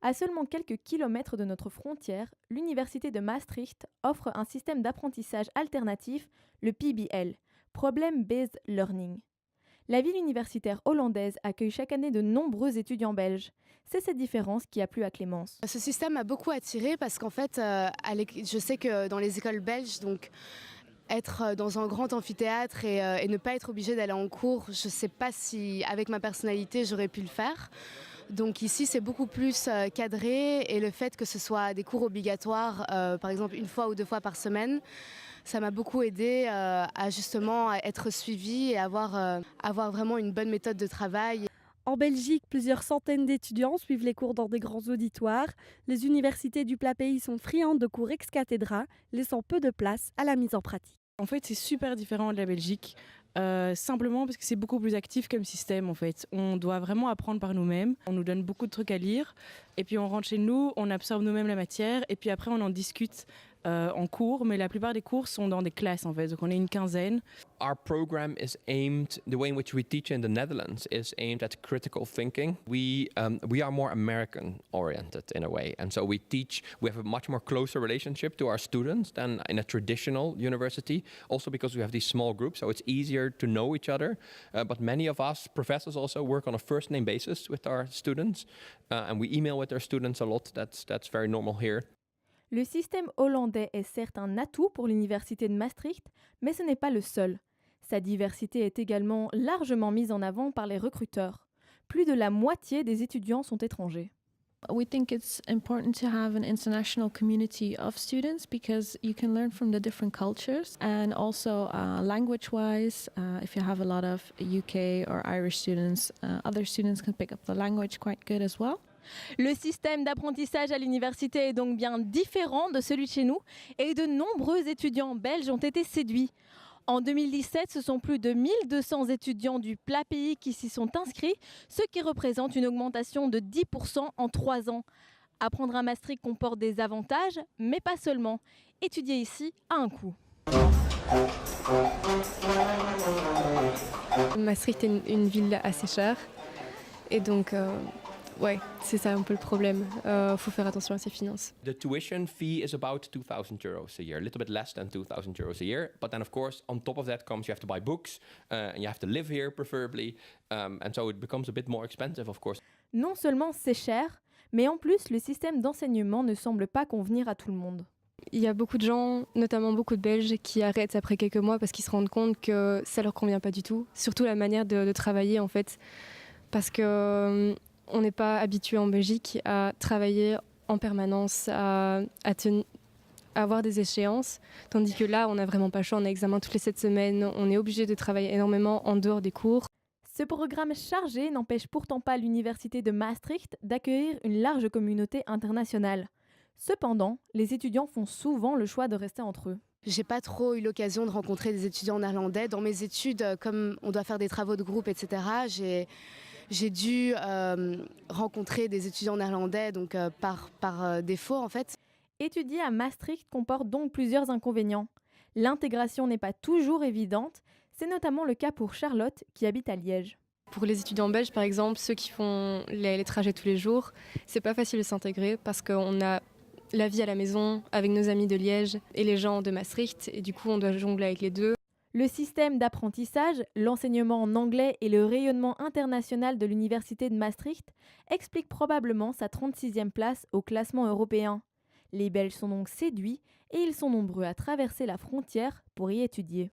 À seulement quelques kilomètres de notre frontière, l'Université de Maastricht offre un système d'apprentissage alternatif, le PBL, Problem Based Learning. La ville universitaire hollandaise accueille chaque année de nombreux étudiants belges. C'est cette différence qui a plu à Clémence. Ce système m'a beaucoup attirée parce qu'en fait, je sais que dans les écoles belges, donc être dans un grand amphithéâtre et ne pas être obligé d'aller en cours, je ne sais pas si avec ma personnalité j'aurais pu le faire. Donc ici c'est beaucoup plus cadré et le fait que ce soit des cours obligatoires, par exemple une fois ou deux fois par semaine, ça m'a beaucoup aidé à justement être suivie et avoir vraiment une bonne méthode de travail. En Belgique, plusieurs centaines d'étudiants suivent les cours dans des grands auditoires. Les universités du plat pays sont friandes de cours ex cathedra, laissant peu de place à la mise en pratique. En fait, c'est super différent de la Belgique, simplement parce que c'est beaucoup plus actif comme système. En fait, on doit vraiment apprendre par nous-mêmes. On nous donne beaucoup de trucs à lire, et puis on rentre chez nous, on absorbe nous-mêmes la matière, et puis après on en discute en cours. Mais la plupart des cours sont dans des classes, en fait, donc on est une quinzaine. Our program is aimed, the way in which we teach in the Netherlands is aimed at critical thinking. We are more American oriented in a way. And so we have a much more closer relationship to our students than in a traditional university. Also because we have these small groups, so it's easier to know each other. But many of us professors also work on a first name basis with our students. And we email with our students a lot. That's very normal here. Le système hollandais est certes un atout pour l'Université de Maastricht, mais ce n'est pas le seul. Sa diversité est également largement mise en avant par les recruteurs. Plus de la moitié des étudiants sont étrangers. We think it's important to have an international community of students because you can learn from the different cultures and also language-wise, if you have a lot of UK or Irish students, other students can pick up the language quite good as well. Le système d'apprentissage à l'université est donc bien différent de celui de chez nous et de nombreux étudiants belges ont été séduits. En 2017, ce sont plus de 1200 étudiants du plat pays qui s'y sont inscrits, ce qui représente une augmentation de 10% en 3 ans. Apprendre à Maastricht comporte des avantages, mais pas seulement. Étudier ici a un coût. Maastricht est une ville assez chère et donc ouais, c'est ça un peu le problème. Faut faire attention à ses finances. The tuition fee is about 2,000 euros a year, a little bit less than 2,000 euros a year. But then, of course, on top of that comes you have to buy books and you have to live here, preferably. And so it becomes a bit more expensive, of course. Non seulement c'est cher, mais en plus, le système d'enseignement ne semble pas convenir à tout le monde. Il y a beaucoup de gens, notamment beaucoup de Belges, qui arrêtent après quelques mois parce qu'ils se rendent compte que ça leur convient pas du tout. Surtout la manière de travailler, en fait. Parce que on n'est pas habitué en Belgique à travailler en permanence, à avoir des échéances, tandis que là, on n'a vraiment pas le choix, on a examen toutes les 7 semaines, on est obligé de travailler énormément en dehors des cours. Ce programme chargé n'empêche pourtant pas l'Université de Maastricht d'accueillir une large communauté internationale. Cependant, les étudiants font souvent le choix de rester entre eux. J'ai pas trop eu l'occasion de rencontrer des étudiants néerlandais. Dans mes études, comme on doit faire des travaux de groupe, etc., j'ai dû rencontrer des étudiants néerlandais donc, par défaut en fait. Étudier à Maastricht comporte donc plusieurs inconvénients. L'intégration n'est pas toujours évidente, c'est notamment le cas pour Charlotte qui habite à Liège. Pour les étudiants belges, par exemple, ceux qui font les trajets tous les jours, c'est pas facile de s'intégrer parce qu'on a la vie à la maison avec nos amis de Liège et les gens de Maastricht et du coup on doit jongler avec les deux. Le système d'apprentissage, l'enseignement en anglais et le rayonnement international de l'Université de Maastricht expliquent probablement sa 36e place au classement européen. Les Belges sont donc séduits et ils sont nombreux à traverser la frontière pour y étudier.